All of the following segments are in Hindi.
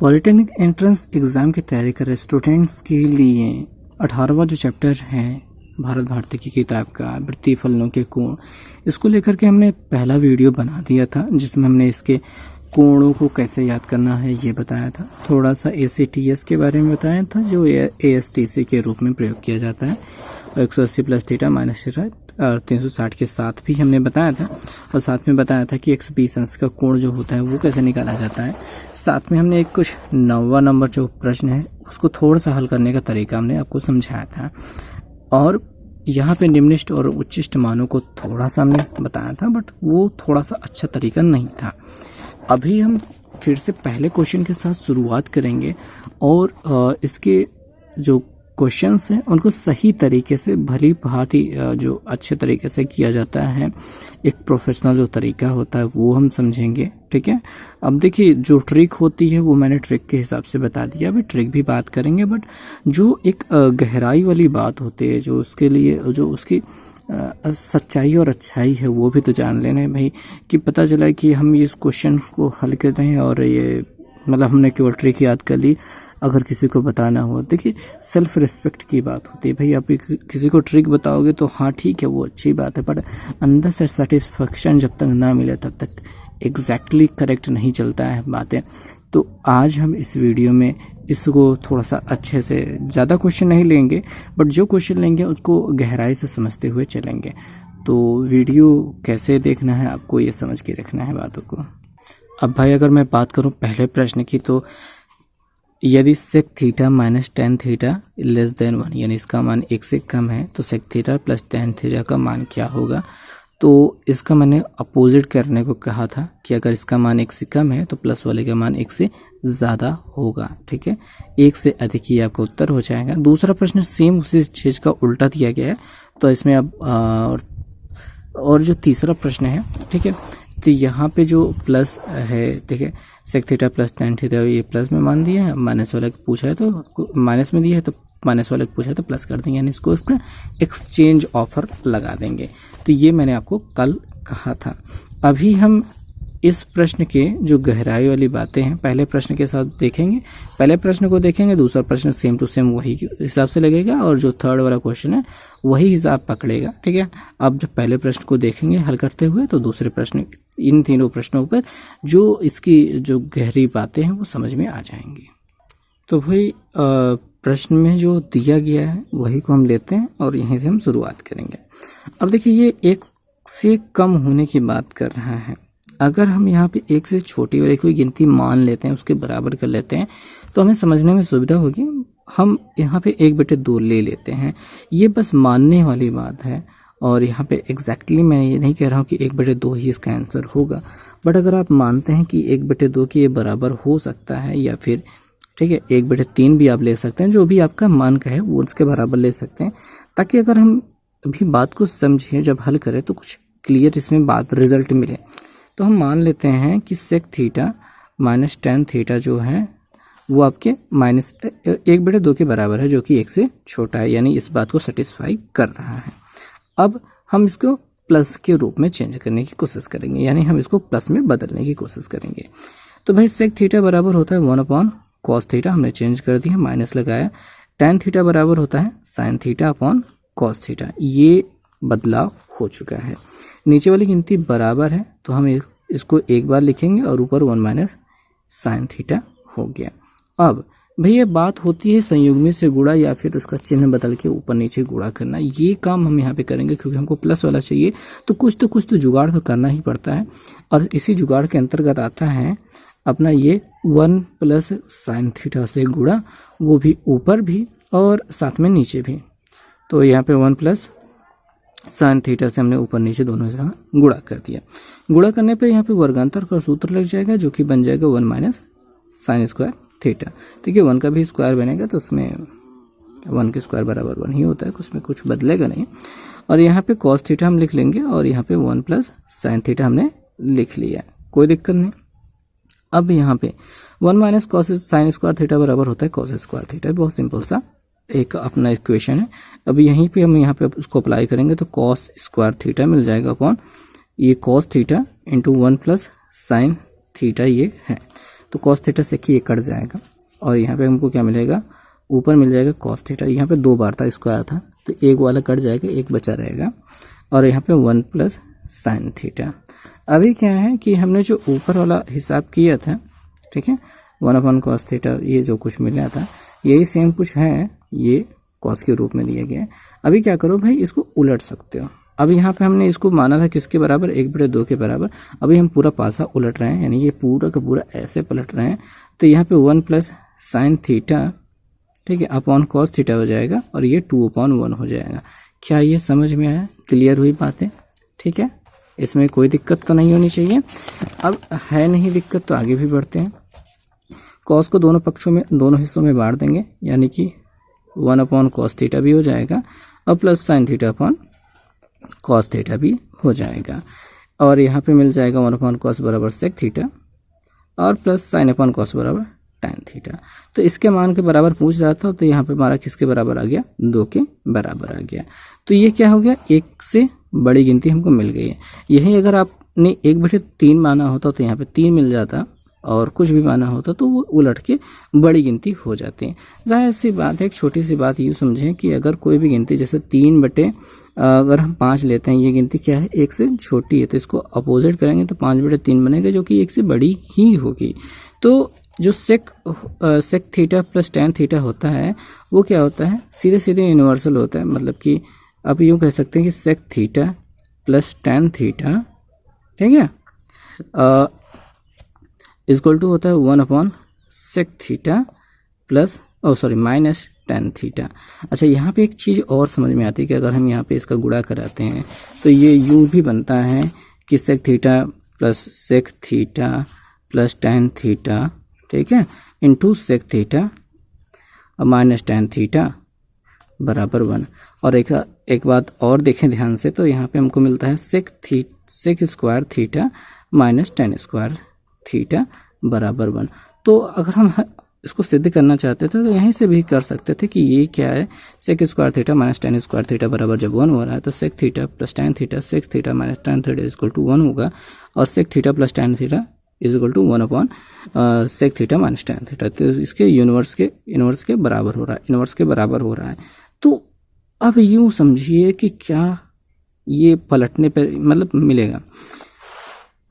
पॉलिटेक्निक एंट्रेंस एग्ज़ाम की तैयारी कर रहे स्टूडेंट्स के लिए 18वां जो चैप्टर है भारत भारती की किताब का वृत्तीय फलनों के कोण, इसको लेकर के हमने पहला वीडियो बना दिया था जिसमें हमने इसके कोणों को कैसे याद करना है ये बताया था। थोड़ा सा ACTS के बारे में बताया था जो ASTC के रूप में प्रयोग किया जाता है। 180 प्लस थीटा माइनस थीटा और 360 के साथ भी हमने बताया था, और साथ में बताया था कि 120 अंश का कोण जो होता है वो कैसे निकाला जाता है। साथ में हमने एक कुछ 9वां नंबर जो प्रश्न है उसको थोड़ा सा हल करने का तरीका हमने आपको समझाया था, और यहाँ पे निम्नलिखित और उच्चिष्ट मानों को थोड़ा सा हमने बताया था, बट वो थोड़ा सा अच्छा तरीका नहीं था। अभी हम फिर से पहले क्वेश्चन के साथ शुरुआत करेंगे और इसके जो क्वेश्चंस हैं उनको सही तरीके से भली भांति जो अच्छे तरीके से किया जाता है, एक प्रोफेशनल जो तरीका होता है वो हम समझेंगे। ठीक है, अब देखिए जो ट्रिक होती है वो मैंने ट्रिक के हिसाब से बता दिया, अभी ट्रिक भी बात करेंगे, बट जो एक गहराई वाली बात होती है जो उसके लिए जो उसकी सच्चाई और अच्छाई है वो भी तो जान लेना है भाई, कि पता चला कि हम इस क्वेश्चन को हल करते हैं और ये मतलब हमने केवल ट्रिक याद कर ली। अगर किसी को बताना हो, देखिए सेल्फ रिस्पेक्ट की बात होती है भाई, आप किसी को ट्रिक बताओगे तो हाँ ठीक है वो अच्छी बात है, पर अंदर से सेटिस्फेक्शन जब तक ना मिले तब तक एग्जैक्टली करेक्ट नहीं चलता है बातें। तो आज हम इस वीडियो में इसको थोड़ा सा अच्छे से, ज़्यादा क्वेश्चन नहीं लेंगे बट जो क्वेश्चन लेंगे उसको गहराई से समझते हुए चलेंगे। तो वीडियो कैसे देखना है आपको ये समझ के रखना है बातों को। अब भाई अगर मैं बात करूं पहले प्रश्न की, तो यदि sec theta minus tan theta less than 1 यानी इसका मान 1 से कम है तो sec theta plus tan theta का मान क्या होगा। तो इसका मैंने अपोजिट करने को कहा था कि अगर इसका मान 1 से कम है तो प्लस वाले का मान 1 से ज़्यादा होगा। ठीक है, 1 से अधिक ही आपका उत्तर हो जाएगा। दूसरा प्रश्न सेम उसी चीज़ का उल्टा दिया गया है, तो इसमें अब और जो तीसरा प्रश्न है, ठीक है, तो यहाँ पे जो प्लस है, ठीक है, sec theta plus tan theta ये प्लस में मान दिया है, माइनस वाला को पूछा है तो माइनस में दिया है तो माइनस वाले को पूछा है तो प्लस कर देंगे, यानी इसको इसका एक्सचेंज ऑफर लगा देंगे। तो ये मैंने आपको कल कहा था। अभी हम इस प्रश्न के जो गहराई वाली बातें हैं पहले प्रश्न के साथ देखेंगे। पहले प्रश्न को देखेंगे, दूसरा प्रश्न सेम टू सेम वही हिसाब से लगेगा, और जो थर्ड वाला क्वेश्चन है वही हिसाब पकड़ेगा। ठीक है, अब जब पहले प्रश्न को देखेंगे हल करते हुए तो दूसरे प्रश्न, इन तीनों प्रश्नों पर जो इसकी जो गहरी बातें हैं वो समझ में आ जाएंगी। तो भाई प्रश्न में जो दिया गया है वही को हम लेते हैं और यहीं से हम शुरुआत करेंगे। अब देखिए ये 1 से कम होने की बात कर रहा है। अगर हम यहाँ पे 1 से छोटी वाली कोई गिनती मान लेते हैं, उसके बराबर कर लेते हैं, तो हमें समझने में सुविधा होगी। हम यहाँ पे 1/2 ले लेते हैं, ये बस मानने वाली बात है, और यहाँ पे एग्जैक्टली मैं ये नहीं कह रहा हूँ कि 1/2 ही इसका आंसर होगा, बट अगर आप मानते हैं कि 1/2 के ये बराबर हो सकता है, या फिर ठीक है 1/3 भी आप ले सकते हैं, जो भी आपका मान का है वो उसके बराबर ले सकते हैं, ताकि अगर हम अभी बात को समझें जब हल करें तो कुछ क्लियर इसमें बात रिजल्ट मिले। तो हम मान लेते हैं कि sec theta minus tan theta जो है वो आपके माइनस 1/2 के बराबर है, जो कि 1 से छोटा है, यानी इस बात को सेटिस्फाई कर रहा है। अब हम इसको प्लस के रूप में चेंज करने की कोशिश करेंगे, यानी हम इसको प्लस में बदलने की कोशिश करेंगे। तो भाई सेक थीटा बराबर होता है 1 कॉस थीटा, हमने चेंज कर दिया, माइनस लगाया। टेन थीटा बराबर होता है sign theta upon cos theta, ये बदलाव हो चुका है। नीचे वाली गिनती बराबर है तो हम इसको एक बार लिखेंगे और ऊपर 1 माइनस साइन थीटा हो गया। अब भैया बात होती है संयुग्मी से गुणा या फिर उसका चिन्ह बदल के ऊपर नीचे गुणा करना। ये काम हम यहाँ पे करेंगे क्योंकि हमको प्लस वाला चाहिए, तो कुछ तो जुगाड़ तो करना ही पड़ता है, और इसी जुगाड़ के अंतर्गत आता है अपना ये 1 प्लस साइन थीटा से गुणा, वो भी ऊपर भी और साथ में नीचे भी। तो यहाँ पे 1 प्लस साइन थीटा से हमने ऊपर नीचे दोनों से गुणा कर दिया। गुणा करने पे यहाँ पे वर्गांतर का सूत्र लग जाएगा, जो कि बन जाएगा 1 माइनस साइन स्क्वायर थीटा। ठीक है, 1 का भी स्क्वायर बनेगा तो उसमें 1 के स्क्वायर बराबर 1 ही होता है, उसमें कुछ बदलेगा नहीं। और यहाँ पे कॉस थीटा हम लिख लेंगे, और यहाँ पे 1 प्लस साइन थीटा हमने लिख लिया, कोई दिक्कत नहीं। अब यहाँ पे 1 minus cos sine square theta बराबर होता है कॉस स्क्वायर थीटा, बहुत सिंपल सा एक अपना इक्वेशन है। अब यहीं पे हम यहाँ पे उसको अप्लाई करेंगे तो कॉस स्क्वायर थीटा मिल जाएगा अपॉन ये cos theta into 1 plus sine theta ये है। तो कॉस थीटा सेक ही ये कट जाएगा और यहाँ पे हमको क्या मिलेगा, ऊपर मिल जाएगा कॉस थीटा। यहाँ पे 2 बार था, स्क्वायर था, तो एक वाला कट जाएगा, एक बचा रहेगा और यहाँ पे 1 प्लस साइन थीटा। अभी क्या है कि हमने जो ऊपर वाला हिसाब किया था, ठीक है, 1 कॉस थीटा, ये जो कुछ मिला था यही सेम कुछ है, ये कॉस के रूप में दिया गया है। अभी क्या करो भाई, इसको उलट सकते हो। अभी यहाँ पे हमने इसको माना था किसके बराबर, 1/2 के बराबर। अभी हम पूरा पासा उलट रहे हैं, यानी ये पूरा का पूरा ऐसे पलट रहे हैं, तो यहाँ पे 1 प्लस साइन थीटा, ठीक है, अपॉन कॉस थीटा हो जाएगा और ये 2/1 हो जाएगा। क्या ये समझ में आया, क्लियर हुई बातें? ठीक है, इसमें कोई दिक्कत तो नहीं होनी चाहिए। अब है नहीं दिक्कत तो आगे भी बढ़ते हैं। कॉस को दोनों पक्षों में, दोनों हिस्सों में बांट देंगे, यानी कि 1 कॉस थीटा भी हो जाएगा और plus sine theta upon cos theta भी हो जाएगा। और यहाँ पे मिल जाएगा 1 कॉस बराबर सेक थीटा और प्लस साइन अपॉन कॉस बराबर tan थीटा। तो इसके मान के बराबर पूछ रहा था, तो यहाँ पे हमारा किसके बराबर आ गया, 2 के बराबर आ गया। तो ये क्या हो गया, 1 से बड़ी गिनती हमको मिल गई है। यही अगर आपने 1/3 माना होता तो यहाँ पे 3 मिल जाता और कुछ भी माना होता तो वो उलट के बड़ी गिनती हो जाती है। जाहिर सी बात है, एक छोटी सी बात यूँ समझें कि अगर कोई भी गिनती जैसे 3 अगर हम 5 लेते हैं, ये गिनती क्या है, 1 से छोटी है, तो इसको अपोजिट करेंगे तो 5/3 बनेगा, जो कि 1 से बड़ी ही होगी। तो जो sec theta plus tan theta होता है वो क्या होता है, सीधे सीधे यूनिवर्सल होता है। मतलब कि आप यूँ कह सकते हैं कि sec theta plus tan theta, ठीक है, इक्वल टू होता है 1 sec theta plus minus tan theta. अच्छा, यहाँ पे एक चीज़ और समझ में आती है कि अगर हम यहाँ पे इसका गुणा कराते हैं तो ये यूँ भी बनता है कि sec theta plus sec theta plus tan theta, ठीक है, इंटू सेक थीटा और माइनस tan थीटा बराबर 1। और एक बात और देखें ध्यान से, तो यहाँ पे हमको मिलता है sec square theta minus tan square theta बराबर 1। तो अगर हम इसको सिद्ध करना चाहते थे तो यहीं से भी कर सकते थे कि ये क्या है, sec square theta minus tan square theta बराबर जब 1 हो रहा है तो sec theta plus tan theta, sec theta minus tan theta equal to 1 होगा और sec theta plus tan theta is equal to 1 sec theta minus tan theta. तो इसके इनवर्स के बराबर हो रहा है, इनवर्स के बराबर हो रहा है। तो अब यूँ समझिए कि क्या ये पलटने पर मतलब मिलेगा।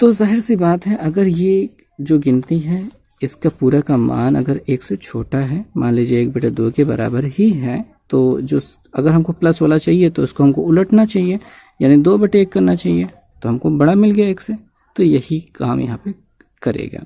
तो जाहिर सी बात है, अगर ये जो गिनती है इसका पूरा का मान अगर 1 से छोटा है, मान लीजिए 1/2 के बराबर ही है, तो जो अगर हमको प्लस वाला चाहिए तो उसको हमको उलटना चाहिए, यानी 2/1 करना चाहिए, तो हमको बड़ा मिल गया 1 से, तो यही काम यहाँ पे करेगा।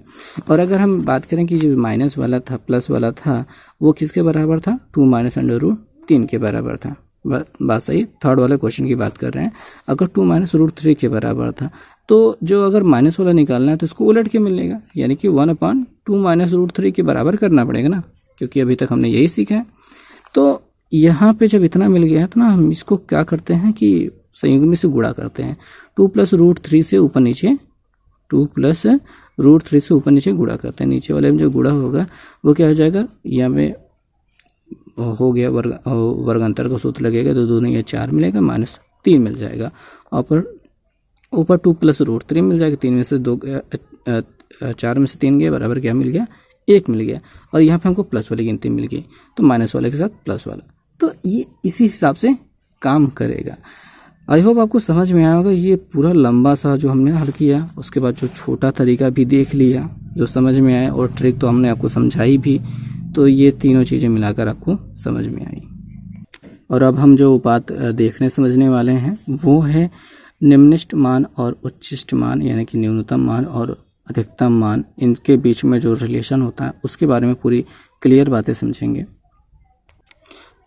और अगर हम बात करें कि जो माइनस वाला था प्लस वाला था वो किसके बराबर था, 2 माइनस √3 के बराबर था। बात सही, थर्ड वाले क्वेश्चन की बात कर रहे हैं। अगर 2 माइनस √3 के बराबर था तो जो अगर माइनस वाला निकालना है तो इसको उलट के मिलेगा, यानी कि 1/2 माइनस √3 के बराबर करना पड़ेगा ना, क्योंकि अभी तक हमने यही सीखा है। तो यहाँ पे जब इतना मिल गया है तो ना हम इसको क्या करते हैं कि संयुग्म में से गुणा करते हैं। 2 प्लस √3 से ऊपर नीचे, 2 प्लस √3 से ऊपर नीचे गुणा करते हैं। नीचे वाले में जो गुणा होगा वो क्या हो जाएगा, यहाँ पे हो गया वर्गांतर का सूत्र लगेगा तो 2 नहीं 4 मिलेगा, माइनस 3 मिल जाएगा। और ऊपर 2 प्लस √3 मिल जाएगा, 3 में से 2 4 में से 3 गया बराबर क्या मिल गया, 1 मिल गया। और यहाँ पे हमको प्लस वाली गिनती मिल गई, तो माइनस वाले के साथ प्लस वाला, तो ये इसी हिसाब से काम करेगा। आई होप आपको समझ में आया होगा। ये पूरा लंबा सा जो हमने हल किया, उसके बाद जो छोटा तरीका भी देख लिया जो समझ में आया, और ट्रिक तो हमने आपको समझाई भी, तो ये तीनों चीज़ें मिलाकर आपको समझ में आई। और अब हम जो बात देखने समझने वाले हैं वो है निम्नतम मान और उच्चतम मान, यानी कि न्यूनतम मान और अधिकतम मान, इनके बीच में जो रिलेशन होता है उसके बारे में पूरी क्लियर बातें समझेंगे।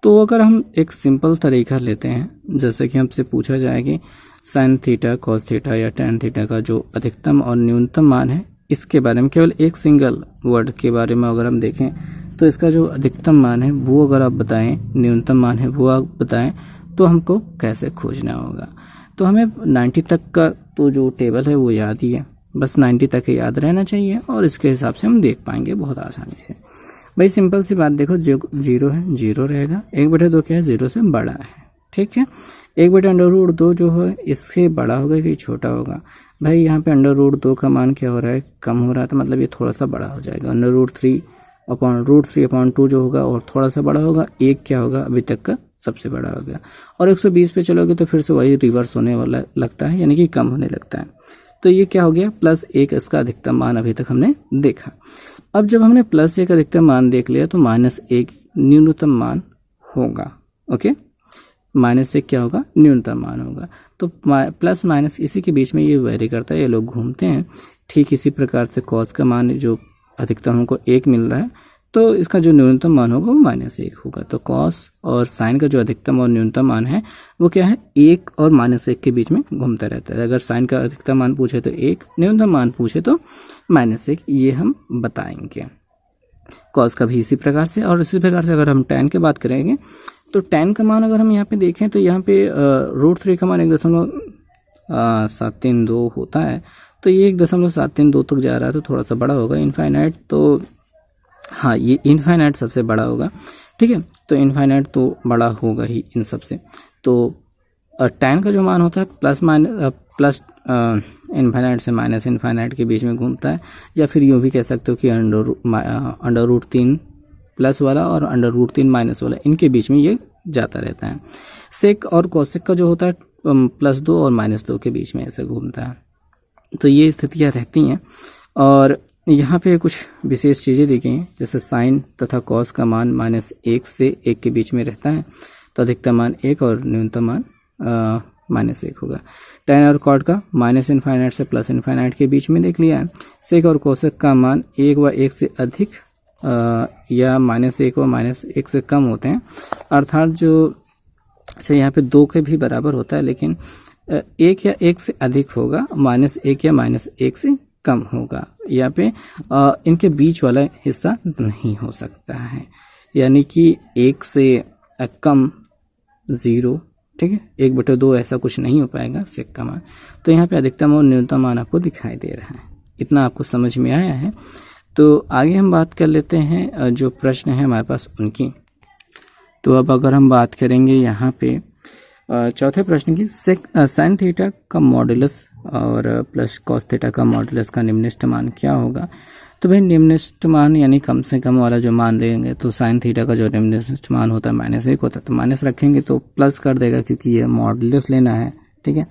तो अगर हम एक सिंपल तरीका लेते हैं, जैसे कि हमसे पूछा जाए कि साइन थीटा कॉस थीटा या tan थीटा का जो अधिकतम और न्यूनतम मान है, इसके बारे में केवल एक सिंगल वर्ड के बारे में अगर हम देखें तो इसका जो अधिकतम मान है वो अगर आप बताएं, न्यूनतम मान है वो आप बताएं, तो हमको कैसे खोजना होगा। तो हमें 90 तक का तो जो टेबल है वो याद ही है, बस 90 तक ही याद रहना चाहिए और इसके हिसाब से हम देख पाएंगे बहुत आसानी से। भाई सिंपल सी बात देखो, जो 0 है 0 रहेगा, 1/2 क्या है, 0 से बड़ा है, ठीक है। 1/√2 जो है इससे बड़ा होगा कि छोटा होगा, भाई यहाँ पे अंडर रूट 2 का मान क्या हो रहा है, कम हो रहा है, तो मतलब ये थोड़ा सा बड़ा हो जाएगा। अंडर रूट 3/√3/2 जो होगा और थोड़ा सा बड़ा होगा, एक क्या होगा अभी तक का सबसे बड़ा हो गया। और 120 पे चलोगे तो फिर से वही रिवर्स होने वाला लगता है, यानी कि कम होने लगता है। तो ये क्या हो गया, +1 इसका अधिकतम मान अभी तक हमने देखा। अब जब हमने +1 अधिकतम मान देख लिया तो -1 न्यूनतम मान होगा। ओके, -1 क्या होगा, न्यूनतम मान होगा। तो प्लस माइनस इसी के बीच में ये वेरी करता है, ये लोग घूमते हैं। ठीक इसी प्रकार से कॉस का मान जो अधिकतम हमको 1 मिल रहा है, तो इसका जो न्यूनतम मान होगा वो -1 होगा। तो कॉस और साइन का जो अधिकतम और न्यूनतम मान है वो क्या है, 1 और -1 के बीच में घूमता रहता है। अगर साइन का अधिकतम मान पूछे तो 1, न्यूनतम मान पूछे तो -1, ये हम बताएंगे। कॉस का भी इसी प्रकार से, और इसी प्रकार से अगर हम tan की बात करेंगे तो tan का मान अगर हम यहाँ पे देखें तो यहाँ पे √3 का मान 1.732 होता है, तो ये 1.732 तक जा रहा है, तो थोड़ा सा बड़ा होगा। इनफाइनाइट तो हाँ, ये इनफाइनाइट सबसे बड़ा होगा, ठीक है। तो इनफाइनाइट तो बड़ा होगा ही इन सबसे। तो tan का जो मान होता है प्लस इनफाइनाइट से माइनस इनफाइनाइट के बीच में घूमता है, या फिर यूँ भी कह सकते हो कि अंडर रूट 3 प्लस वाला और अंडर√3 माइनस वाला, इनके बीच में ये जाता रहता है। सेक और कोसेक का जो होता है +2 और -2 के बीच में ऐसे घूमता है। तो ये स्थितियाँ रहती हैं। और यहाँ पे कुछ विशेष चीज़ें दी गई हैं, जैसे साइन तथा कॉस का मान -1 से 1 के बीच में रहता है, तो अधिकतम मान 1 और न्यूनतम मान -1 होगा। tan और कॉट का -इनफाइनाइट से +इनफाइनाइट के बीच में देख लिया है। सेक और कोसेक का मान 1 व 1 से अधिक या -1 व -1 से कम होते हैं, अर्थात जो अच्छा यहाँ पे 2 के भी बराबर होता है, लेकिन 1 या 1 से अधिक होगा, -1 या -1 से कम होगा। यहाँ पे इनके बीच वाला हिस्सा नहीं हो सकता है, यानी कि 1 से कम 0, ठीक है, 1/2 ऐसा कुछ नहीं हो पाएगा सेक का मान। तो यहाँ पे अधिकतम और न्यूनतम मान आपको दिखाई दे रहा है। इतना आपको समझ में आया है। तो आगे हम बात कर लेते हैं जो प्रश्न है हमारे पास उनकी। तो अब अगर हम बात करेंगे यहाँ पे चौथे प्रश्न की, साइन थीटा का मॉडुलस और प्लस कॉस थीटा का मॉडुलस का निम्नलिखित मान क्या होगा। तो भाई निम्नलिखित मान यानी कम से कम वाला जो मान लेंगे, तो साइन थीटा का जो निम्नलिखित मान होता है -1 होता है, तो माइनस रखेंगे तो प्लस कर देगा, क्योंकि ये मॉडुलस लेना है, ठीक है,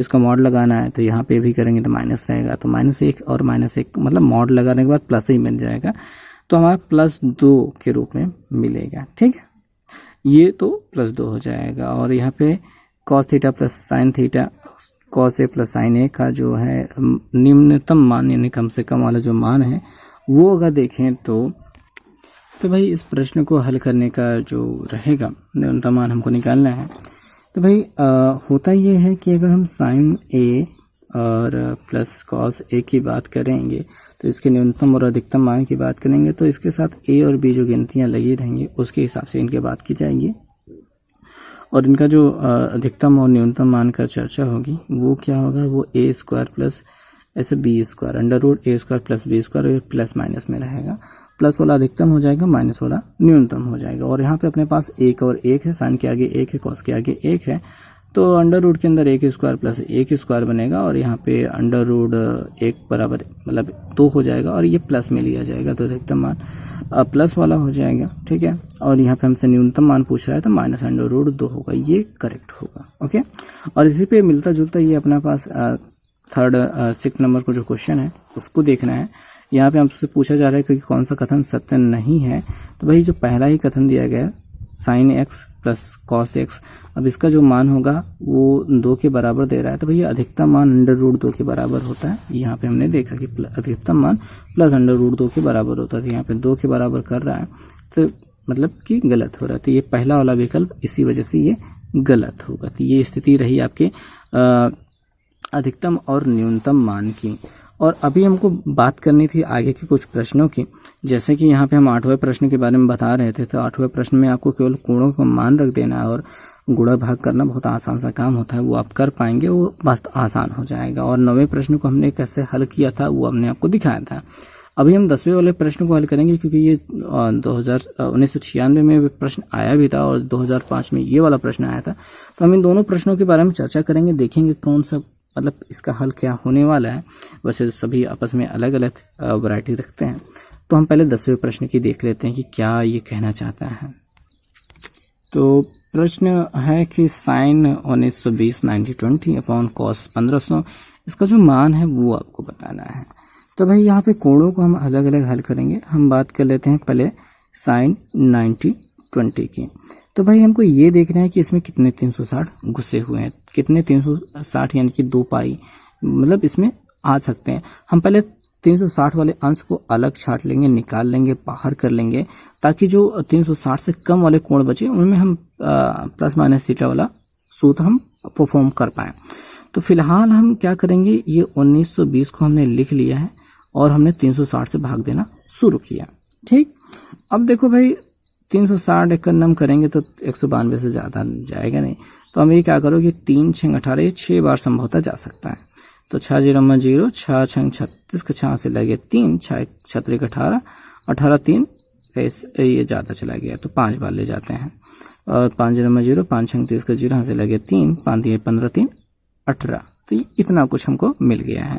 इसका मॉड लगाना है। तो यहाँ पे भी करेंगे तो माइनस रहेगा, तो -1 और -1 मतलब मॉड लगाने के बाद प्लस ही मिल जाएगा, तो हमारा +2 के रूप में मिलेगा, ठीक है। ये तो +2 हो जाएगा। और यहाँ पे cos theta plus sine theta, cos A plus sine A का जो है निम्नतम मान यानी कम से कम वाला जो मान है वो अगर देखें तो भाई इस प्रश्न को हल करने का जो रहेगा न्यूनतम मान हमको निकालना है। तो भाई होता ये है कि अगर हम साइन ए और प्लस कॉस ए की बात करेंगे, तो इसके न्यूनतम और अधिकतम मान की बात करेंगे, तो इसके साथ ए और बी जो गिनतियाँ लगी रहेंगी उसके हिसाब से इनके बात की जाएगी, और इनका जो अधिकतम और न्यूनतम मान का चर्चा होगी वो क्या होगा, वो a² प्लस ऐसे b² √a² plus b² plus minus में रहेगा। प्लस वाला अधिकतम हो जाएगा, माइनस वाला न्यूनतम हो जाएगा। और यहाँ पे अपने पास 1 और 1 है, साइन के आगे 1 है, कॉस के आगे 1 है, तो अंडर रूट के अंदर 1² प्लस 1² बनेगा, और यहाँ पे अंडर√1 बराबर मतलब 2 हो जाएगा, और ये प्लस में लिया जाएगा, तो अधिकतम मान प्लस वाला हो जाएगा, ठीक है। और यहाँ पे हमसे न्यूनतम मान पूछ रहा है, तो -√2 होगा, ये करेक्ट होगा, ओके। और इसी पे मिलता जुलता ये अपना पास 6 नंबर को जो क्वेश्चन है उसको देखना है। यहाँ पे हमसे पूछा जा रहा है कि कौन सा कथन सत्य नहीं है। तो भाई जो पहला ही कथन दिया गया है sine x plus cos x, अब इसका जो मान होगा वो 2 के बराबर दे रहा है, तो भैया अधिकतम मान अंडर√2 के बराबर होता है। यहाँ पे हमने देखा कि अधिकतम मान प्लस अंडर√2 के बराबर होता है, यहाँ पे 2 के बराबर कर रहा है, तो मतलब कि गलत हो रहा है। तो ये पहला वाला विकल्प इसी वजह से ये गलत होगा। तो ये स्थिति रही आपके अधिकतम और न्यूनतम मान की। और अभी हमको बात करनी थी आगे के कुछ प्रश्नों की, जैसे कि यहाँ पे हम 8वें प्रश्न के बारे में बता रहे थे। तो 8वें प्रश्न में आपको केवल कोणों का मान रख देना है, और गुणा भाग करना बहुत आसान सा काम होता है, वो आप कर पाएंगे, वो बस आसान हो जाएगा। और 9वें प्रश्न को हमने कैसे हल किया था वो हमने आपको दिखाया था। अभी हम 10वें वाले प्रश्न को हल करेंगे, क्योंकि ये 1996 में प्रश्न आया भी था और 2005 में ये वाला प्रश्न आया था। तो हम इन दोनों प्रश्नों के बारे में चर्चा करेंगे, देखेंगे कौन सा मतलब इसका हल क्या होने वाला है। वैसे सभी आपस में अलग अलग वैरायटी रखते हैं। तो हम पहले 10वें प्रश्न की देख लेते हैं कि क्या ये कहना चाहता है। तो प्रश्न है कि साइन 1920 90/20 अपॉन कॉस 1500, इसका जो मान है वो आपको बताना है। तो भाई यहाँ पे कोणों को हम अलग अलग हल करेंगे। हम बात कर लेते हैं पहले साइन 90/20 की। तो भाई हमको ये देखना है कि इसमें कितने 360 घुसे हुए हैं, कितने 360 यानी कि 2 पाई मतलब इसमें आ सकते हैं। हम पहले 360 वाले अंश को अलग छाट लेंगे, निकाल लेंगे, बाहर कर लेंगे, ताकि जो 360 से कम वाले कोण बचे उनमें हम प्लस माइनस थीटा वाला सूत्र हम परफॉर्म कर पाएँ। तो फिलहाल हम क्या करेंगे, ये 1920 को हमने लिख लिया है और हमने 360 से भाग देना शुरू किया। ठीक, अब देखो भाई 360 एक नम करेंगे तो 192 से ज़्यादा जाएगा नहीं। तो हम ये क्या करोगे, 3 6 18, ये 6 बार संभवतः जा सकता है। तो 6 0 0, 6 6 36 के 6 से लगे 3, 6 6 18, 18 3 ये ज़्यादा चला गया तो 5 बार ले जाते हैं। और 5 0 0, 5 6 30 के 0 से लगे 3, 5 दिए 15 3 18, तो इतना कुछ हमको मिल गया है।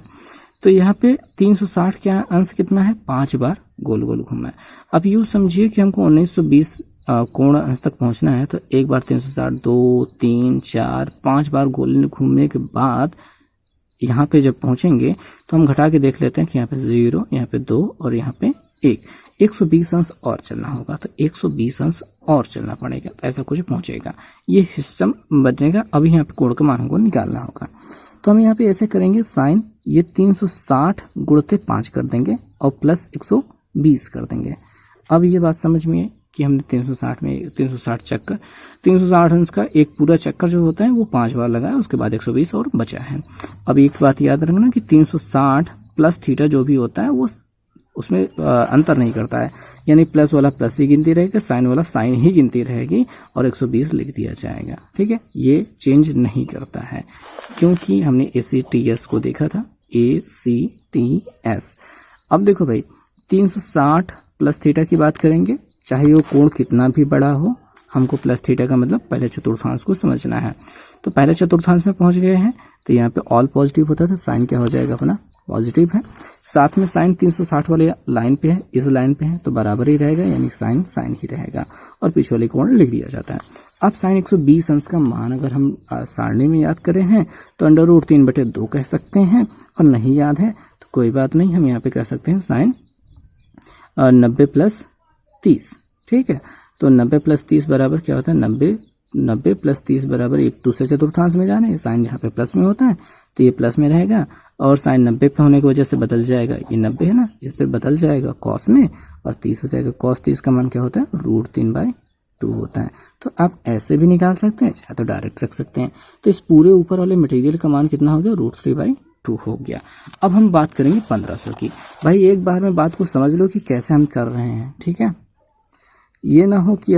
तो यहाँ पे 360 का अंश कितना है, 5 बार गोल गोल घूमा है। अब यूँ समझिए कि हमको 1920 कोण अंश तक पहुँचना है। तो एक बार 360, 2 3 4 5 बार गोल घूमने के बाद यहाँ पे जब पहुँचेंगे तो हम घटा के देख लेते हैं कि यहाँ पे 0, यहाँ पे 2 और यहाँ पे 1, 120 अंश और चलना होगा। तो 120 अंश और चलना पड़ेगा, ऐसा कुछ पहुँचेगा, ये सिस्टम बनेगा। अभी यहाँ पे कोण का मान हमको निकालना होगा। तो हम यहाँ पे ऐसे करेंगे, साइन ये 360 गुणते 5 कर देंगे और प्लस 120 कर देंगे। अब ये बात समझ में है कि हमने 360 में 360 चक्कर, 360 अंश का एक पूरा चक्कर जो होता है वो 5 बार लगाया, उसके बाद 120 और बचा है। अब एक बात याद रखना कि 360 प्लस थीटा जो भी होता है वो उसमें अंतर नहीं करता है, यानी प्लस वाला प्लस ही गिनती रहेगा, साइन वाला साइन ही गिनती रहेगी और 120 लिख दिया जाएगा। ठीक है, ये चेंज नहीं करता है क्योंकि हमने ACTS को देखा था, ACTS। अब देखो भाई 360 प्लस थीटा की बात करेंगे, चाहे वो कोण कितना भी बड़ा हो, हमको प्लस थीटा का मतलब पहले चतुर्थांश को समझना है। तो पहले चतुर्थांश में पहुंच गए हैं, तो यहाँ पे ऑल पॉजिटिव होता था, साइन क्या हो जाएगा अपना पॉजिटिव है। साथ में साइन 360 वाले लाइन पे है, इस लाइन पे है तो बराबर ही रहेगा, यानी साइन साइन ही रहेगा और पीछे वाले कोण लिख दिया जाता है। अब साइन 120 अंश का मान अगर हम सारणी में याद करें हैं तो √3/2 कह सकते हैं, और नहीं याद है तो कोई बात नहीं, हम यहाँ पे कह सकते हैं साइन 90 + 30। ठीक है, तो 90 + 30 बराबर क्या होता है, 90 + 30 बराबर एक दूसरे चतुर्थांश में जाना है। साइन यहाँ पे प्लस में होता है तो ये प्लस में रहेगा, और साइन 90 पे होने की वजह से बदल जाएगा, ये 90 है ना, इस पे बदल जाएगा कॉस में और 30 हो जाएगा। कॉस 30 का मान क्या होता है, √3/2 होता है। तो आप ऐसे भी निकाल सकते हैं, चाहे तो डायरेक्ट रख सकते हैं। तो इस पूरे ऊपर वाले मटेरियल का मान कितना हो गया, √3/2 हो गया। अब हम बात करेंगे 1500 की। भाई एक बार में बात को समझ लो कि कैसे हम कर रहे हैं। ठीक है, ये ना हो कि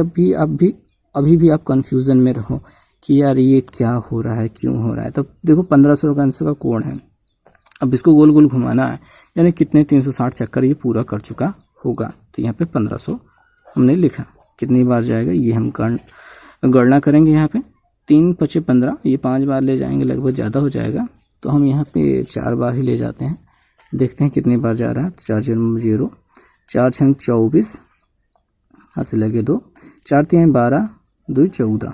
अभी भी आप कंफ्यूजन में रहो कि यार ये क्या हो रहा है, क्यों हो रहा है। तो देखो 1500 का अंश का कोण है, अब इसको गोल गोल घुमाना है, यानी कितने 360 चक्कर ये पूरा कर चुका होगा। तो यहाँ पे 1500 हमने लिखा, कितनी बार जाएगा ये हम गणना करेंगे। यहाँ पे 3 × 5 = 15, ये 5 बार ले जाएंगे, लगभग ज़्यादा हो जाएगा, तो हम यहाँ पे 4 बार ही ले जाते हैं, देखते हैं कितनी बार जा रहा है। 4 0 0, 4 6 24, हाथ से लगे 2, 4 3 12, 2 14,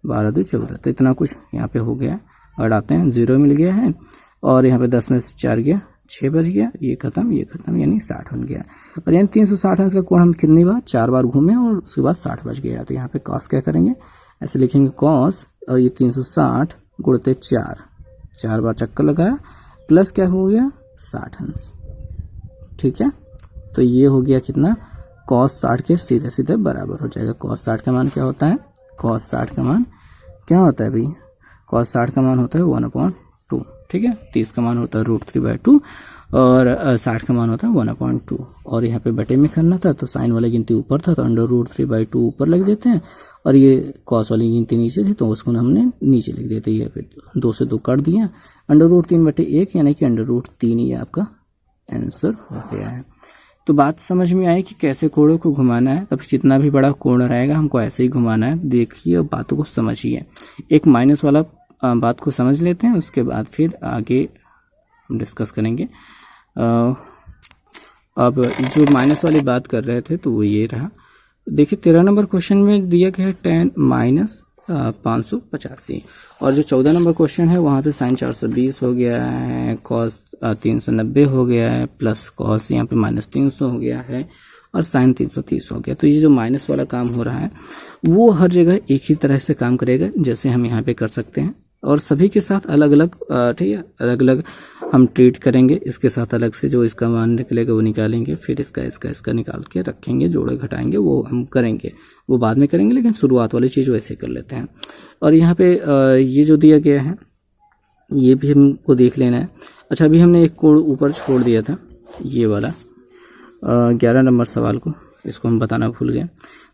12 2 14, तो इतना कुछ यहाँ पे हो गया। बढ़ाते हैं, 0 मिल गया है और यहाँ पे 10 में से 4 गया, 6 बच गया, ये खत्म, यानी 60 बन गया। और यानी 360 अंश का कोण हम कितनी बार, 4 बार घूमे और उसके बाद 60 बच गया। तो यहाँ पे कॉस क्या करेंगे, ऐसे लिखेंगे कॉस, और ये 360 गुणते 4 बार चक्कर लगाया, प्लस क्या हो गया 60 अंश। ठीक है, तो ये हो गया कितना, कॉस 60 के सीधे सीधे बराबर हो जाएगा। कॉस 60 का मान क्या होता है, कॉस 60 का मान क्या होता है भाई, कॉस 60 का मान होता है 1/2। ठीक है, 30 का मान होता है √3/2 और 60 का मान होता है 1/2। और यहाँ पे बटे में करना था तो साइन वाली गिनती ऊपर था तो √3/2 ऊपर लिख देते हैं, और ये कॉस वाली गिनती नीचे थी तो उसको हमने नीचे लिख देते। ये फिर 2 से 2 काट दिया, √3/1 यानी कि √3 ही आपका आंसर हो गया है। तो बात समझ में आई कि कैसे कोणों को घुमाना है। तब जितना भी बड़ा कोण रहेगा हमको ऐसे ही घुमाना है। देखिए और बातों को समझिए। एक माइनस वाला बात को समझ लेते हैं, उसके बाद फिर आगे हम डिस्कस करेंगे। अब जो माइनस वाली बात कर रहे थे तो वो ये रहा। देखिए 13 नंबर क्वेश्चन में दिया गया है tan माइनस 585, और जो 14 नंबर क्वेश्चन है वहाँ पे साइन 420 हो गया है, कॉस 390 हो गया है, प्लस कॉस यहाँ पे -300 हो गया है, और साइन 330 हो गया। तो ये जो माइनस वाला काम हो रहा है वो हर जगह एक ही तरह से काम करेगा जैसे हम यहाँ पे कर सकते हैं, और सभी के साथ अलग अलग, ठीक है, अलग अलग हम ट्रीट करेंगे। इसके साथ अलग से जो इसका मान निकलेगा वो निकालेंगे, फिर इसका निकाल के रखेंगे, जोड़े घटाएंगे, वो हम करेंगे, वो बाद में करेंगे, लेकिन शुरुआत वाली चीज़ वैसे कर लेते हैं। और यहाँ पे ये जो दिया गया है ये भी हमको देख लेना है। अच्छा, अभी हमने एक कोड ऊपर छोड़ दिया था, ये वाला 11 नंबर सवाल को, इसको हम बताना भूल गए।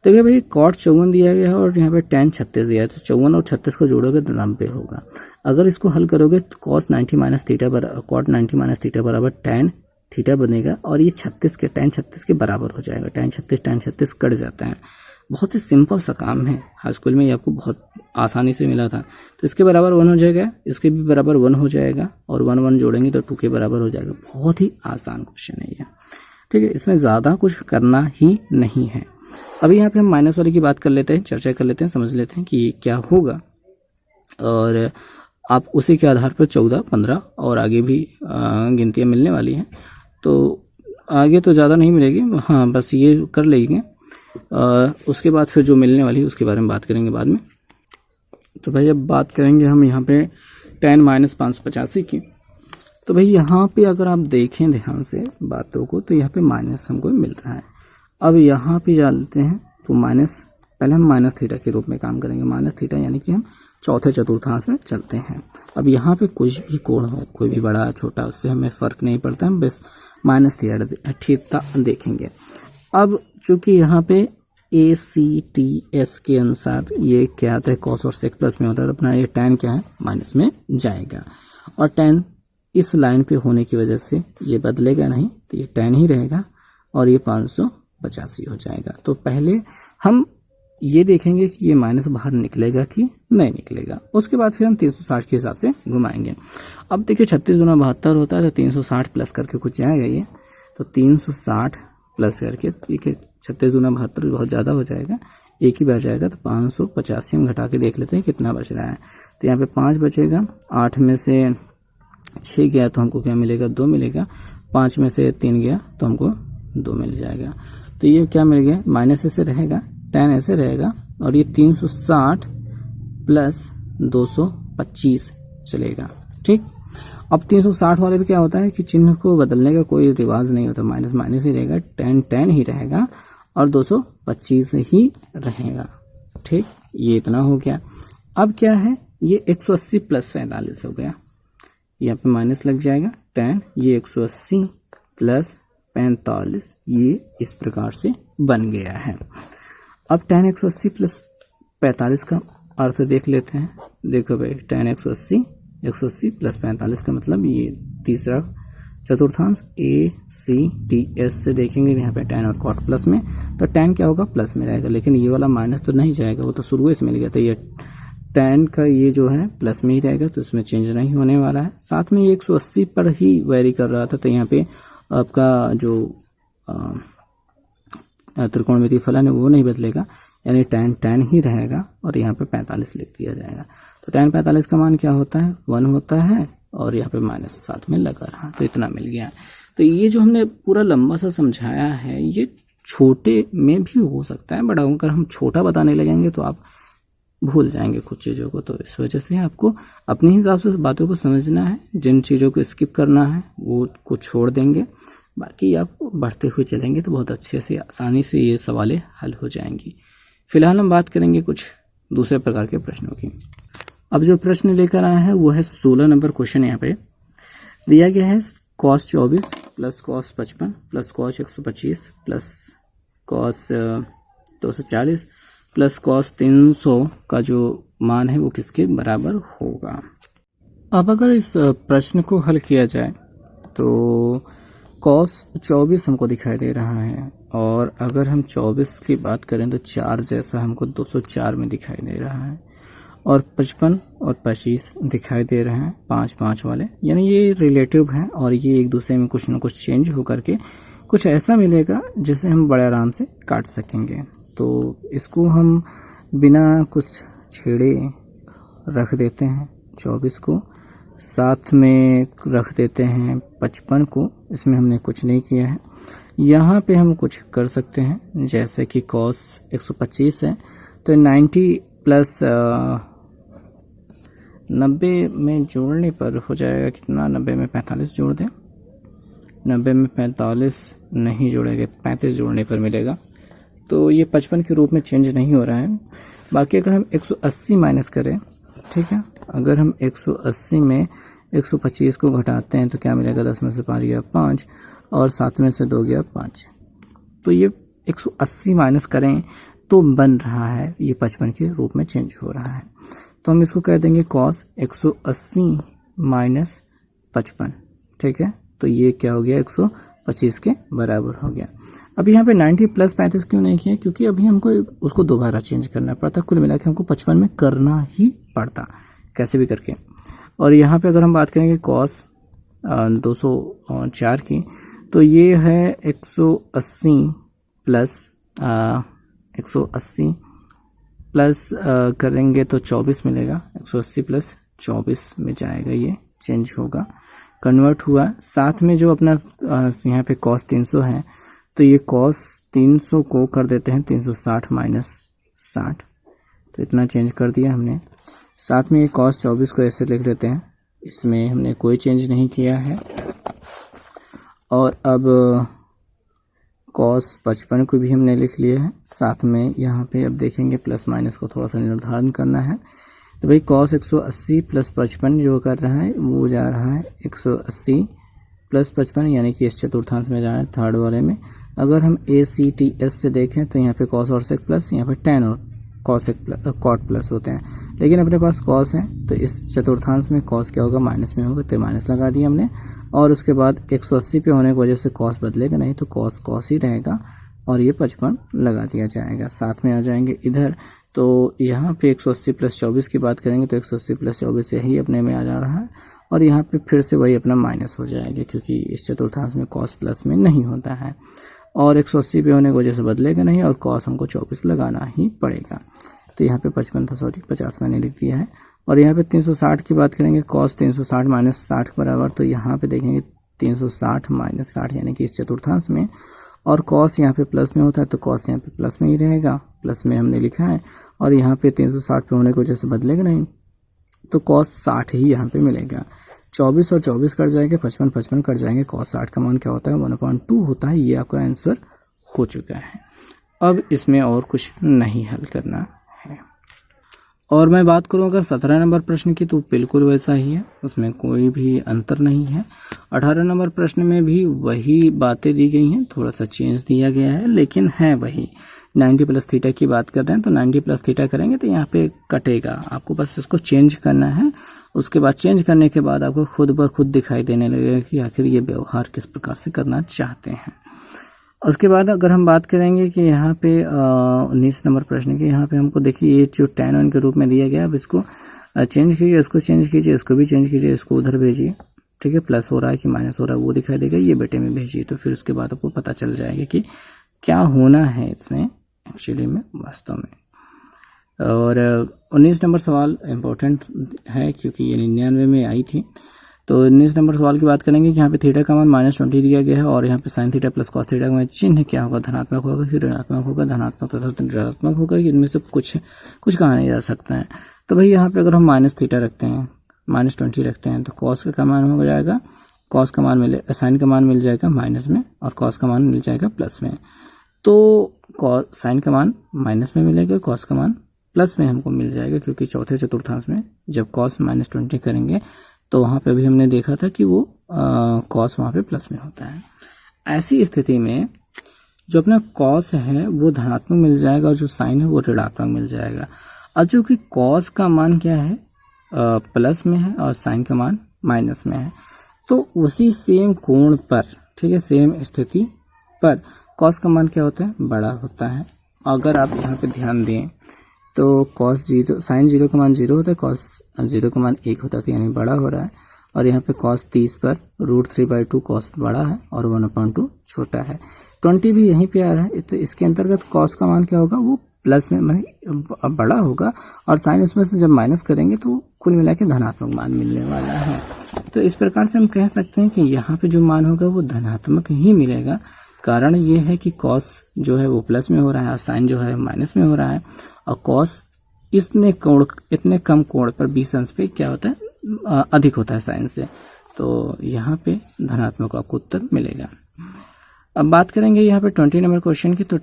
देखिए भाई cot 54 दिया गया है और यहाँ पे tan 36 दिया है, तो 54 और 36 को जोड़ोगे तो 90 होगा। अगर इसको हल करोगे तो cos 90 minus theta cot 90 minus theta बराबर tan थीटा बनेगा, और ये 36 के tan 36 के बराबर हो जाएगा। tan 36 कट जाता है। बहुत ही सिंपल सा काम है, हाई स्कूल में ये आपको बहुत आसानी से मिला था। तो इसके बराबर 1 हो जाएगा, इसके भी बराबर 1 हो जाएगा, और 1 1 जोड़ेंगे तो 2 के बराबर हो जाएगा। बहुत ही आसान क्वेश्चन है ये, ठीक है, इसमें ज़्यादा कुछ करना ही नहीं है। अभी यहाँ पे हम माइनस वाले की बात कर लेते हैं, चर्चा कर लेते हैं, समझ लेते हैं कि क्या होगा, और आप उसी के आधार पर 14, 15 और आगे भी गिनतियाँ मिलने वाली हैं। तो आगे तो ज़्यादा नहीं मिलेगी, हाँ बस ये कर लेंगे, उसके बाद फिर जो मिलने वाली है उसके बारे में बात करेंगे बाद में। तो भाई अब बात करेंगे हम यहाँ पे tan माइनस 585 की। तो भाई यहाँ पे अगर आप देखें ध्यान से बातों को, तो यहाँ पे माइनस हमको मिल रहा है। अब यहाँ पे डालते हैं तो माइनस, पहले हम माइनस थीटा के रूप में काम करेंगे, माइनस थीटा यानी कि हम चौथे चतुर्थांश में चलते हैं। अब यहाँ पे कुछ भी कोण हो, कोई भी बड़ा छोटा, उससे हमें फ़र्क नहीं पड़ता, हम बस माइनस थीटा देखेंगे। अब चूँकि यहाँ पे ACTS के अनुसार ये क्या आता है, कॉस और सेक प्लस में होता है, तो अपना ये tan क्या है, माइनस में जाएगा, और tan इस लाइन पे होने की वजह से ये बदलेगा नहीं, तो ये tan ही रहेगा, और ये 585 हो जाएगा। तो पहले हम ये देखेंगे कि ये माइनस बाहर निकलेगा कि नहीं निकलेगा, उसके बाद फिर हम 360 के हिसाब से घुमाएंगे। अब देखिए 36 गुना 72 होता है, तो 360 प्लस करके कुछ जाएगा ये, तो 360 प्लस करके, ठीक है, 36 गुना 72 बहुत ज़्यादा हो जाएगा, एक ही बार जाएगा, तो 585 हम घटा के देख लेते हैं कितना बच रहा है। तो यहाँ पे 5 बचेगा, 8 में से 6 गया तो हमको क्या मिलेगा, 2 मिलेगा, 5 में से 3 गया तो हमको 2 मिल जाएगा। तो ये क्या मिल गया, माइनस ऐसे रहेगा, tan ऐसे रहेगा, और ये 360 प्लस 225 चलेगा, ठीक। अब 360 वाले भी क्या होता है कि चिन्ह को बदलने का कोई रिवाज नहीं होता, माइनस माइनस ही रहेगा, tan ही रहेगा, और 225 ही रहेगा, ठीक। ये इतना हो गया। अब क्या है, ये 180 प्लस 45 हो गया, यहाँ पे माइनस लग जाएगा, tan ये 180 प्लस 45, ये इस प्रकार से बन गया है। अब tan 180 प्लस 45 का अर्थ देख लेते हैं। देखो भाई tan 180 प्लस 45 का मतलब ये तीसरा चतुर्थांश ACTS से देखेंगे यहाँ पे tan और cot प्लस में, तो tan क्या होगा, प्लस में रहेगा, लेकिन ये वाला माइनस तो नहीं जाएगा, वो तो शुरू से मिल गया, तो ये tan का ये जो है प्लस में ही रहेगा, तो इसमें चेंज नहीं होने वाला है। साथ में ये 180 पर ही वेरी कर रहा था, तो यहाँ पे आपका जो त्रिकोणमितीय फलन है वो नहीं बदलेगा, यानी tan ही रहेगा, और यहाँ पे 45 लिख दिया जाएगा। तो tan 45 का मान क्या होता है, 1 होता है, और यहाँ पे माइनस साथ में लगा रहा, तो इतना मिल गया। तो ये जो हमने पूरा लंबा सा समझाया है, ये छोटे में भी हो सकता है, बट अगर हम छोटा बताने लगेंगे तो आप भूल जाएंगे कुछ चीज़ों को। तो इस वजह से आपको अपने हिसाब से बातों को समझना है, जिन चीज़ों को स्किप करना है वो को छोड़ देंगे, बाकी आप बढ़ते हुए चलेंगे तो बहुत अच्छे से आसानी से ये सवालें हल हो जाएंगी। फिलहाल हम बात करेंगे कुछ दूसरे प्रकार के प्रश्नों की। अब जो प्रश्न लेकर आया है वो है 16 नंबर क्वेश्चन। यहाँ पे दिया गया है cos 24 plus cos 55 plus cos 125 plus cos 240 plus cos 300 का जो मान है वो किसके बराबर होगा। अब अगर इस प्रश्न को हल किया जाए तो cos 24 हमको दिखाई दे रहा है, और अगर हम 24 की बात करें तो 4 जैसा हमको 204 में दिखाई दे रहा है, और 55 और 25 दिखाई दे रहे हैं 5-5 वाले, यानी ये रिलेटिव हैं और ये एक दूसरे में कुछ ना कुछ चेंज होकर के कुछ ऐसा मिलेगा जिसे हम बड़े आराम से काट सकेंगे। तो इसको हम बिना कुछ छेड़े रख देते हैं 24 को, साथ में रख देते हैं 55 को, इसमें हमने कुछ नहीं किया है। यहाँ पे हम कुछ कर सकते हैं, जैसे कि cos 125 है तो 90 प्लस 90 में जोड़ने पर हो जाएगा कितना, 90 में 45 जोड़ दें, 90 में 45 नहीं जोड़ेंगे, 35 जोड़ने पर मिलेगा। तो ये 55 के रूप में चेंज नहीं हो रहा है। बाकी अगर हम 180 माइनस करें, ठीक है, अगर हम 180 में 125 को घटाते हैं तो क्या मिलेगा, 10 में से 5 गया 5 और 7 में से 2 गया 5। तो ये 180 माइनस करें तो बन रहा है, ये 55 के रूप में चेंज हो रहा है। तो हम इसको कह देंगे cos 180 माइनस 55, ठीक है। तो ये क्या हो गया, 125 के बराबर हो गया। अब यहाँ पे 90 प्लस 35 क्यों नहीं किया, क्योंकि अभी हमको उसको दोबारा चेंज करना पड़ता, कुल मिला के हमको 55 में करना ही पड़ता कैसे भी करके। और यहाँ पे अगर हम बात करेंगे cos 204 की, तो ये है 180 प्लस 180 प्लस करेंगे तो 24 मिलेगा, 180 प्लस 24 में जाएगा, ये चेंज होगा, कन्वर्ट हुआ। साथ में जो अपना यहाँ पे cos 300 है तो ये cos 300 को कर देते हैं 360 माइनस 60, तो इतना चेंज कर दिया हमने। साथ में ये cos 24 को ऐसे लिख लेते हैं, इसमें हमने कोई चेंज नहीं किया है। और अब cos 55 को भी हमने लिख लिया है। साथ में यहाँ पे अब देखेंगे प्लस माइनस को थोड़ा सा निर्धारण करना है। तो भाई cos 180 प्लस 55 जो कर रहा है वो जा रहा है 180 प्लस 55, यानी कि इस चतुर्थांश में जा रहा है थर्ड वाले में। अगर हम ACTS से देखें तो यहाँ पे cos और sec प्लस, यहाँ पे tan और cot प्लस होते हैं, लेकिन अपने पास cos है तो इस चतुर्थांश में cos क्या होगा, माइनस में होगा, तो माइनस लगा दिया हमने। और उसके बाद 180 पे होने की वजह से cos बदलेगा नहीं, तो cos ही रहेगा और ये 55 लगा दिया जाएगा। साथ में आ जाएंगे इधर, तो यहाँ पे 180 प्लस 24 की बात करेंगे तो 180 प्लस 24 यही अपने में आ जा रहा है, और यहाँ पे फिर से वही अपना माइनस हो जाएगा, क्योंकि इस चतुर्थांश में cos प्लस में नहीं होता है। और 180 पे होने की वजह से बदलेगा नहीं, और cos हमको 24 लगाना ही पड़ेगा। तो यहाँ पे 55 था, सॉरी 50 मैंने लिख दिया है। और यहाँ पे 360 की बात करेंगे, cos 360 माइनस 60 के बराबर, तो यहाँ पे देखेंगे 360 माइनस 60 यानी कि इस चतुर्थांश में, और cos यहाँ पे प्लस में होता है तो cos यहाँ पे प्लस में ही रहेगा, प्लस में हमने लिखा है। और यहाँ पे 360 पे होने की वजह से बदलेगा नहीं, तो cos 60 ही यहाँ पे मिलेगा। 24 और 24 कट जाएंगे, 55 कट जाएंगे, cos 60 का मान क्या होता है, 1/2 होता है। ये आपका आंसर हो चुका है। अब इसमें और कुछ नहीं हल करना है। और मैं बात करूं अगर 17 नंबर प्रश्न की, तो बिल्कुल वैसा ही है, उसमें कोई भी अंतर नहीं है। 18 नंबर प्रश्न में भी वही बातें दी गई हैं, थोड़ा सा चेंज दिया गया है, लेकिन है वही। 90 प्लस थीटा की बात कर रहे हैं तो 90 प्लस थीटा करेंगे तो यहाँ पे कटेगा, आपको बस इसको चेंज करना है। उसके बाद चेंज करने के बाद आपको खुद ब खुद दिखाई देने लगेगा कि आखिर ये व्यवहार किस प्रकार से करना चाहते हैं। उसके बाद अगर हम बात करेंगे कि यहाँ पे 19 नंबर प्रश्न की, यहाँ पे हमको देखिए ये जो tan 1 के रूप में दिया गया, अब इसको चेंज कीजिए, इसको चेंज कीजिए, इसको भी चेंज कीजिए, इसको उधर भेजिए, ठीक है। प्लस हो रहा है कि माइनस हो रहा है वो दिखाई देगा, ये बेटे में भेजिए, तो फिर उसके बाद आपको पता चल जाएगा कि क्या होना है इसमें एक्चुअली में, वास्तव में। और 19 नंबर सवाल इम्पोर्टेंट है क्योंकि ये 99 में आई थी। तो 19 नंबर सवाल की बात करेंगे कि यहाँ पे थीटा का मान -20 दिया गया है, और यहाँ पे sine theta plus cos theta का चिन्ह क्या होगा, धनात्मक होगा कि ऋणात्मक होगा, धनात्मक तथा ऋणात्मक होगा, इनमें से कुछ कहा नहीं जा सकता है। तो भाई यहाँ पे अगर हम माइनस थीटा रखते हैं, -20 रखते हैं, तो कॉस का मान हो जाएगा, कॉस का मान मिले, साइन का मान मिल जाएगा माइनस में, और कॉस का मान मिल जाएगा प्लस में। तो साइन का मान माइनस में मिलेगा, कॉस का मान प्लस में हमको मिल जाएगा, क्योंकि चौथे चतुर्थांश में जब कॉस -20 करेंगे तो वहाँ पे भी हमने देखा था कि वो कॉस वहाँ पे प्लस में होता है। ऐसी स्थिति में जो अपना कॉस है वो धनात्मक मिल जाएगा, और जो साइन है वो ऋणात्मक मिल जाएगा। अब जो कि कॉस का मान क्या है, प्लस में है, और साइन का मान माइनस में है, तो उसी सेम कोण पर, ठीक है, सेम स्थिति पर कॉस का मान क्या होता है, बड़ा होता है। अगर आप यहाँ पे ध्यान दें तो कॉस जीरो, साइन जीरो का मान 0 होता है, कॉस जीरो का मान 1 होता है, तो यानी बड़ा हो रहा है। और यहाँ पे कॉस 30 पर √3/2 कॉस बड़ा है और 1/2 छोटा है। 20 भी यहीं पे आ रहा है, तो इसके अंतर्गत कॉस का मान क्या होगा, वो प्लस में बड़ा होगा, और साइन उसमें से जब माइनस करेंगे तो कुल मिला के धनात्मक मान मिलने वाला है। तो इस प्रकार से हम कह सकते हैं कि यहाँ पे जो मान होगा वो धनात्मक ही मिलेगा। कारण ये है कि कॉस जो है वो प्लस में हो रहा है और साइन जो है माइनस में हो रहा है, और कॉस इतने कम कोण पर 20 अंश पे क्या होता है, अधिक होता है साइन से। तो यहाँ पे धनात्मक आपको उत्तर मिलेगा। अब बात करेंगे यहाँ पे 20 नंबर क्वेश्चन की। तो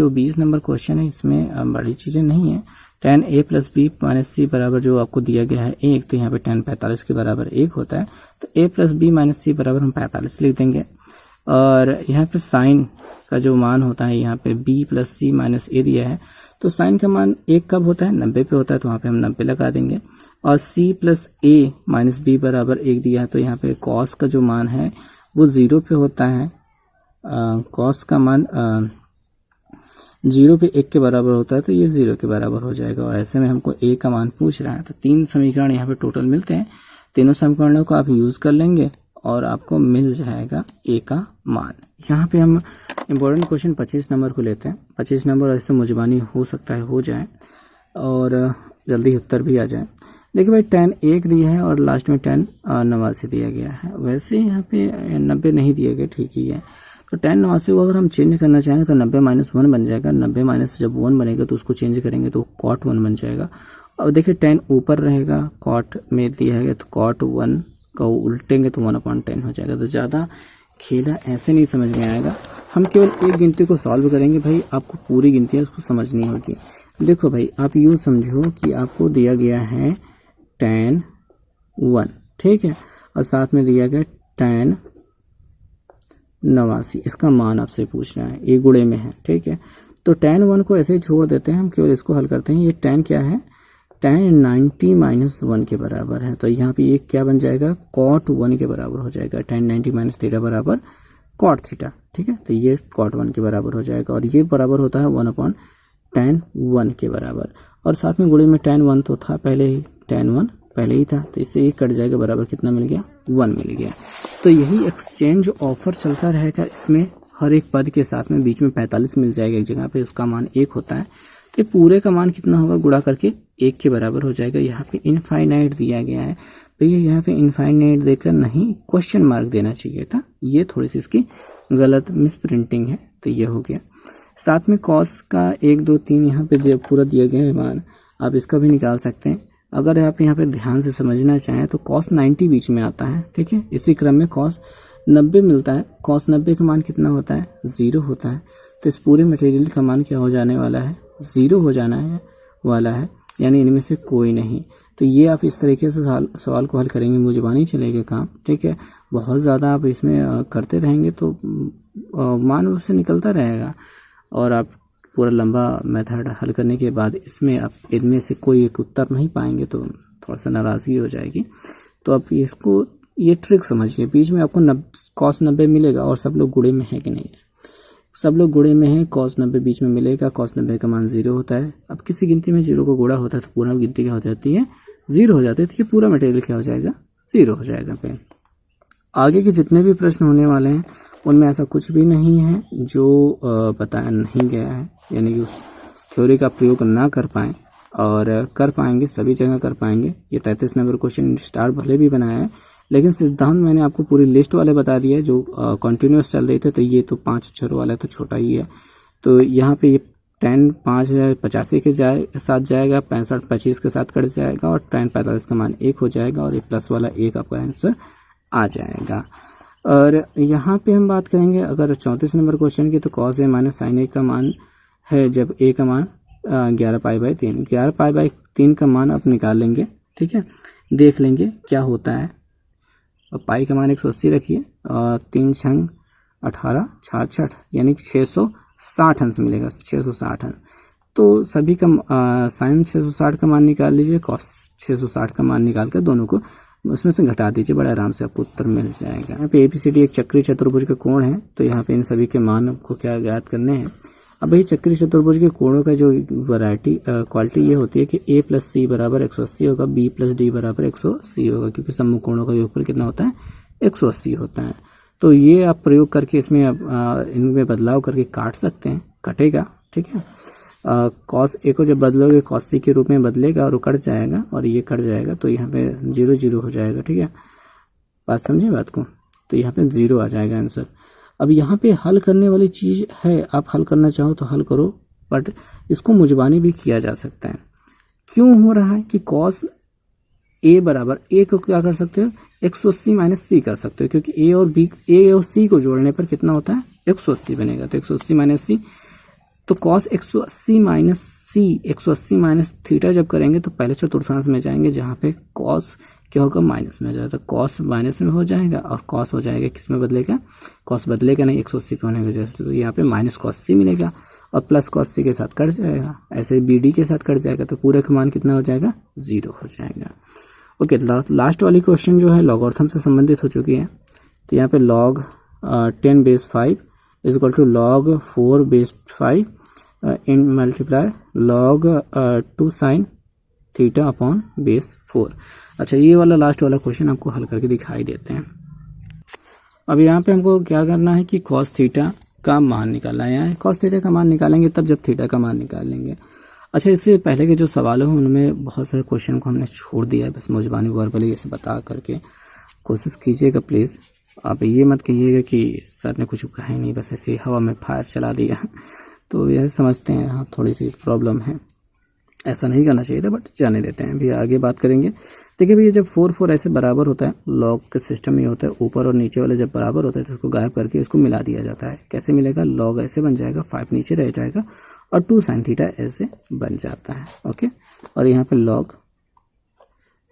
20 नंबर क्वेश्चन है, इसमें बड़ी चीज़ें नहीं है। tan a + b - c बराबर जो आपको दिया गया है 1, तो यहाँ पे tan 45 के बराबर 1 होता है, तो a + b - c बराबर हम 45 लिख देंगे। और यहाँ पे साइन का जो मान होता है, यहाँ पे b + c - a दिया है, तो साइन का मान 1 कब होता है, 90 पे होता है, तो वहाँ पे हम 90 लगा देंगे। और c + a - b बराबर 1 दिया है, तो यहाँ पे कॉस का जो मान है वो 0 पे होता है। कॉस का मान 0 पे 1 के बराबर होता है, तो ये 0 के बराबर हो जाएगा। और ऐसे में हमको a का मान पूछ रहा है, तो 3 समीकरण यहाँ पे टोटल मिलते हैं। तीनों समीकरणों को आप यूज़ कर लेंगे और आपको मिल जाएगा a का मान। यहाँ पे हम इम्पोर्टेंट क्वेश्चन 25 नंबर को लेते हैं। 25 नंबर ऐसे मुजबानी हो सकता है हो जाए और जल्दी उत्तर भी आ जाए। देखिए भाई, tan 1 दिया है और लास्ट में tan 89 दिया गया है। वैसे यहाँ पे 90 नहीं दिया गया, ठीक ही है। तो tan 89 को अगर हम चेंज करना चाहें तो 90 - 1 बन जाएगा। 90 माइनस जब 1 बनेगा तो उसको चेंज करेंगे तो cot 1 बन जाएगा। अब देखिए tan ऊपर रहेगा, cot में दिया है तो cot 1 का उल्टेंगे तो 1/10 हो जाएगा। तो ज़्यादा खेला ऐसे नहीं समझ में आएगा। हम केवल एक गिनती को सॉल्व करेंगे भाई, आपको पूरी गिनती उसको समझनी होगी। देखो भाई, आप यूँ समझो कि आपको दिया गया है tan 1, ठीक है, और साथ में दिया गया tan 89, इसका मान आपसे पूछ रहा है, ये गुणे में है, ठीक है। तो tan 1 को ऐसे ही छोड़ देते हैं, हम केवल इसको हल करते हैं। ये tan क्या है, tan 90 - 1 के बराबर है, तो यहाँ पे ये क्या बन जाएगा, cot 1 के बराबर हो जाएगा। tan 90 - थीटा बराबर cot थीटा, ठीक है, तो ये cot 1 के बराबर हो जाएगा। और ये बराबर होता है 1/tan 1 के बराबर, और साथ में गुणे में tan 1 तो था पहले ही, tan 1 पहले ही था, तो इससे ये कट जाएगा, बराबर कितना मिल गया, 1 मिल गया। तो यही एक्सचेंज ऑफर चलता रहेगा, इसमें हर एक पद के साथ में बीच में 45 मिल जाएगा एक जगह पे, उसका मान 1 होता है, तो पूरे का मान कितना होगा, गुणा करके 1 के बराबर हो जाएगा। यहाँ पे इनफाइनाइट दिया गया है भैया, यहाँ पे इनफाइनाइट देकर नहीं क्वेश्चन मार्क देना चाहिए था, ये थोड़ी सी इसकी गलत मिस प्रिंटिंग है, तो ये हो गया। साथ में कॉस का 1 2 3 यहाँ पे पूरा दिया गया है मान, आप इसका भी निकाल सकते हैं। अगर आप यहाँ पे ध्यान से समझना चाहें तो cos 90 बीच में आता है, ठीक है, इसी क्रम में cos 90 मिलता है। cos 90 का मान कितना होता है, 0 होता है, तो इस पूरे मटेरियल का मान क्या हो जाने वाला है, 0 हो जाना वाला है, यानी इनमें से कोई नहीं। तो ये आप इस तरीके से सवाल को हल करेंगे, मुझबानी चलेगा काम, ठीक है। बहुत ज़्यादा आप इसमें करते रहेंगे तो मान उससे निकलता रहेगा, और आप पूरा लंबा मेथड हल करने के बाद इसमें आप इनमें से कोई एक उत्तर नहीं पाएंगे तो थोड़ा सा नाराज़गी हो जाएगी। तो आप इसको ये ट्रिक समझिए, बीच में आपको cos 90 मिलेगा, और सब लोग गुणे में है कि नहीं, सब लोग गुणे में है, cos 90 बीच में मिलेगा। cos 90 का मान 0 होता है। अब किसी गिनती में 0 को गुणा होता है तो पूरा गिनती क्या हो जाती है, 0 हो जाती है, तो ये पूरा मटेरियल क्या हो जाएगा, 0 हो जाएगा। पे आगे के जितने भी प्रश्न होने वाले हैं उनमें ऐसा कुछ भी नहीं है जो बताया नहीं गया है, यानी कि उस थ्योरी का प्रयोग ना कर पाएँ, और कर पाएंगे, सभी जगह कर पाएंगे। ये 33 नंबर क्वेश्चन स्टार भले भी बनाया है, लेकिन सिद्धांत मैंने आपको पूरी लिस्ट वाले बता दिया है जो कंटिन्यूस चल रहे थे। तो ये तो 5 अक्षर वाला तो छोटा ही है, तो यहाँ पे ये tan 5 85 के साथ जाएगा, 65 25 के साथ कट जाएगा, और tan 45 का मान 1 हो जाएगा, और ये प्लस वाला 1 आपका आंसर आ जाएगा। और यहाँ पे हम बात करेंगे अगर 34 नंबर क्वेश्चन की, तो cos a - sin a का मान है जब a का मान 11π/3, 11π/3 का मान आप निकाल लेंगे, ठीक है, देख लेंगे क्या होता है। और पाई का मान 180 रखिए, और 3 छंग 18 66, यानी 660 अंश मिलेगा, 660 अंश। तो सभी का साइन 660 का मान निकाल लीजिए, cos 660 का मान निकाल कर दोनों को उसमें से घटा दीजिए, बड़े आराम से आपको उत्तर मिल जाएगा। यहाँ पे ABCD एक चक्रीय चतुर्भुज का कोण है, तो यहाँ पे इन सभी के मान आपको क्या ज्ञात करने हैं, अब भाई चक्रीय चतुर्भुज के कोणों का जो वैरायटी क्वालिटी ये होती है कि a प्लस सी बराबर 180 होगा, b प्लस डी बराबर 180 होगा, क्योंकि सम्मुख कोणों का योगफल कितना होता है 180 होता है। तो ये आप प्रयोग करके इसमें इनमें बदलाव करके काट सकते हैं, कटेगा, ठीक है। कॉस ए को जब बदलोगे कॉस सी के रूप में बदलेगा और वो कट जाएगा और ये कट जाएगा, तो यहाँ पे 0 0 हो जाएगा, ठीक है। बात समझे बात को, तो यहाँ पे 0 आ जाएगा आंसर। अब यहाँ पे हल करने वाली चीज है, आप हल करना चाहो तो हल करो, बट इसको मुजबानी भी किया जा सकता है। क्यों हो रहा है कि कॉस ए बराबर ए को क्या कर सकते हो 180 माइनस सी कर सकते हो, क्योंकि ए और सी को जोड़ने पर कितना होता है 180 बनेगा, तो 180 माइनस सी, तो कॉस 180 माइनस सी 180 माइनस थीटा जब करेंगे तो पहले चतुर्थांश में जाएंगे, जहाँ पे कॉस क्या होगा माइनस में हो जाएगा, तो कॉस माइनस में हो जाएगा और कॉस हो जाएगा किस में बदलेगा, कॉस बदलेगा नहीं 180 पे होने की वजह से, तो यहाँ पे माइनस कॉस सी मिलेगा और प्लस कॉस सी के साथ कट जाएगा, ऐसे बी डी के साथ कट जाएगा, तो पूरे का मान कितना हो जाएगा 0 हो जाएगा। ओके, लास्ट वाली क्वेश्चन जो है लॉगरिथम से संबंधित हो चुकी है। तो यहाँ पे log 10 base 5 is equal to log 4 base 5 इन multiply log 2 sine theta upon base 4। अच्छा, ये वाला लास्ट वाला क्वेश्चन आपको हल करके दिखाई देते हैं। अब यहाँ पे हमको क्या करना है कि cos थीटा का मान निकालना है, cos थीटा का मान निकालेंगे तब जब थीटा का मान निकालेंगे। अच्छा, इससे पहले के जो सवाल हैं उनमें बहुत सारे क्वेश्चन को हमने छोड़ दिया है, बस मुजबानी वर्बली इसे बता करके कोशिश कीजिएगा प्लीज़। आप ये मत कहिएगा कि सर ने कुछ कहा ही नहीं, बस ऐसे हवा में फायर चला दिया तो यह समझते हैं हाँ थोड़ी सी प्रॉब्लम है, ऐसा नहीं करना चाहिए था, बट जाने देते हैं। भी आगे बात करेंगे। देखिए भैया, जब 4 4 ऐसे बराबर होता है, लॉग का सिस्टम ये होता है, ऊपर और नीचे वाले जब बराबर होता है तो उसको गायब करके उसको मिला दिया जाता है। कैसे मिलेगा, लॉग ऐसे बन जाएगा, 5 नीचे रह जाएगा और 2 साइन थीटा ऐसे बन जाता है। ओके, और यहाँ पे log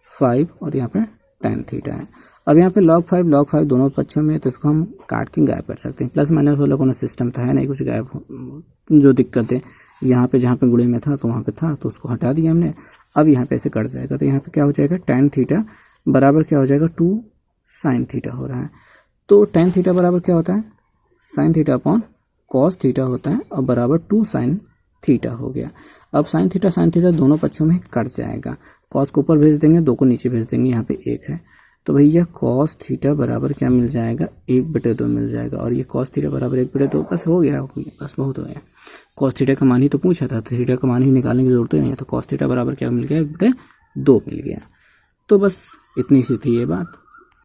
5 और यहाँ पे tan थीटा है। अब यहाँ पे log 5 दोनों पक्षों में, तो इसको हम काट के गायब कर सकते हैं। प्लस माइनस वाला कोनो सिस्टम था है नहीं, कुछ गायब जो दिक्कत है यहाँ पे, जहाँ पे गुणे में था तो वहाँ पे था, तो उसको हटा दिया हमने। अब यहाँ पे ऐसे कट जाएगा, तो यहाँ पे क्या हो जाएगा tan थीटा बराबर क्या हो जाएगा 2 साइन थीटा हो रहा है। तो tan थीटा बराबर क्या होता है sign theta upon cos theta होता है और बराबर 2 साइन थीटा हो गया। अब साइन थीटा दोनों पक्षों में कट जाएगा, कॉस को ऊपर भेज देंगे, 2 को नीचे भेज देंगे, यहाँ पे 1 है, तो भैया कॉस थीटा बराबर क्या मिल जाएगा 1/2 मिल जाएगा। और ये कॉस थीटा बराबर 1/2, बस हो गया, बस बहुत हो गया। कॉस थीटा का मान ही तो पूछा था, तो थीटा का मान ही निकालने की जरूरत नहीं है, तो कॉस थीटा बराबर क्या मिल गया 1/2 मिल गया। तो बस इतनी सी थी ये बात।